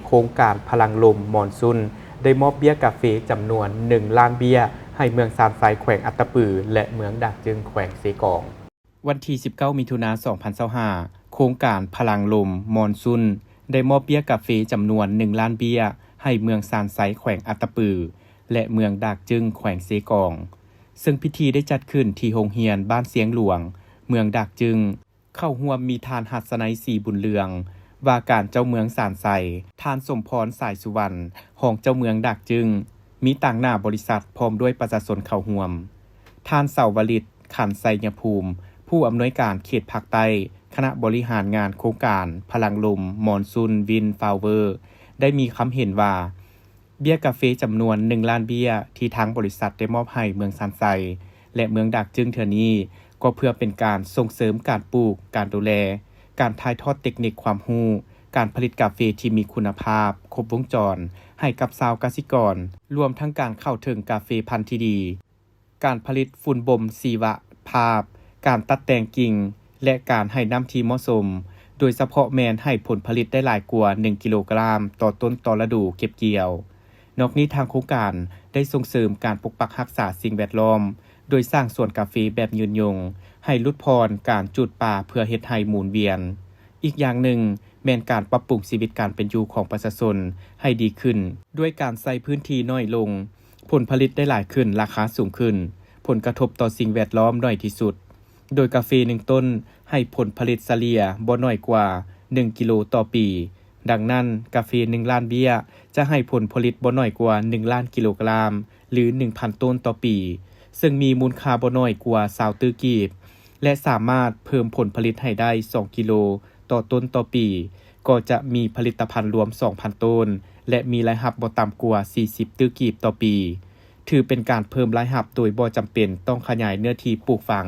โครงการพลังลมมอนซุนได้มอบเบี้ยกาแฟจำนวน1ล้านเบี้ยให้เมืองซานไซแขวงอัตตปือและเมืองดากจึงแขวงเซกองวันที่19มิถุนายน2025โครงการพลังลมมอนซุนได้มอบเบี้ยกาแฟจำนวน1ล้านเบี้ยให้เมืองซานไซแขวงอัตตปือและเมืองดากจึงแขวงเซกองซึ่งพิธีได้จัดขึ้นที่โรงเรียนบ้านเสียงหลวงเมืองดากจึงเข้าร่วมมีทานหัสนัยศรีบุญเรืองว่าการเจ้าเมืองสานไซทานสมพรสายสุวรรณของเจ้าเมืองดากจึงมีต่างหน้าบริษัทพร้อมด้วยประชาชนเข้าร่วมทานเสาวลิตขันไซยภูมิผู้อำนวยการเขตภาคใต้คณะบริหารงานโครงการพลังลมมอนซุนวินฟาวเวอร์ได้มีคำเห็นว่าเบี้ยกาแฟจำนวน1ล้านเบี้ยที่ทางบริษัทได้มอบให้เมืองซานไซและเมืองดากจึงเทื่อนี้ก็เพื่อเป็นการส่งเสริมการปลูกการดูแลการถ่ายทอดเทคนิคความรู้การผลิตกาแฟที่มีคุณภาพครบวงจรให้กับชาวกสิกรรวมทั้งการเข้าถึงกาแฟพันธุ์ที่ดีการผลิตฝุ่นบ่มชีวภาพการตัดแต่งกิ่งและการให้น้ำที่เหมาะสมโดยเฉพาะแมนให้ผลผลิตได้หลายกว่า1กิโลกรัมต่อต้นต่อฤดูเก็บเกี่ยวนอกนี้ทางโครงการได้ส่งเสริมการปกปักรักษาสิ่งแวดล้อมโดยสร้างสวนกาแฟแบบยืนยงให้ลดพรการจุดป่าเพื่อเฮ็ดให้หมุนเวียนอีกอย่างหนึ่งแม่นการปรับปรุงชีวิตการเป็นอยู่ของประชาชนให้ดีขึ้นด้วยการใส่พื้นที่น้อยลงผลผลิตได้หลายขึ้นราคาสูงขึ้นผลกระทบต่อสิ่งแวดล้อมน้อยที่สุดโดยกาแฟ1ต้นให้ผลผลิตเฉลี่ยบ่น้อยกว่า1กิโลต่อปีดังนั้นกาแฟ1ล้านเบี้ยจะให้ผลผลิตบ่น้อยกว่า1ล้านกิโลกรัมหรือ 1,000 ต้นต่อปีซึ่งมีมูลค่าบ่น้อยกว่า20ตื้อกีบและสามารถเพิ่มผลผลิตให้ได้2กิโลต่อต้นต่อปีก็จะมีผลิตภัณฑ์รวม 2,000 ต้นและมีรายรับบ่ต่ำกว่า40ตื้อกีบต่อปีถือเป็นการเพิ่มรายรับโดยบ่จำเป็นต้องขยายเนื้อที่ปลูกฝัง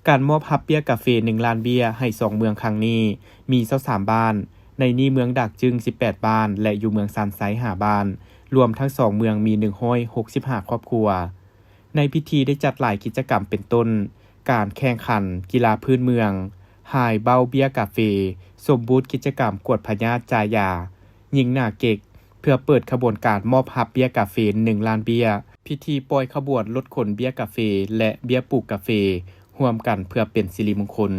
การมอบรับเบี้ยกาแฟ1ล้านเบี้ยให้2เมืองครั้งนี้มี23บ้านในนี้เมืองดากจึง18บ้านและอยู่เมืองซานไซ5บ้านรวมทั้ง2เมืองมี165ครอบครัวในพิธีได้จัดหลายกิจกรรมเป็นต้นการแข่งขันกีฬาพื้นเมืองหายเบ้าเบี้ยกาแฟสมบูรณ์กิจกรรมกวดพญาจายายิงหน้าเก็กเพื่อเปิดขบวนการมอบรับเบี้ยกาแฟ1ล้านเบี้ยพิธีปล่อยขบวนรถขนเบี้ยกาแฟและเบี้ยปลูกกาแฟร่วมกันเพื่อเป็นสิริมงคล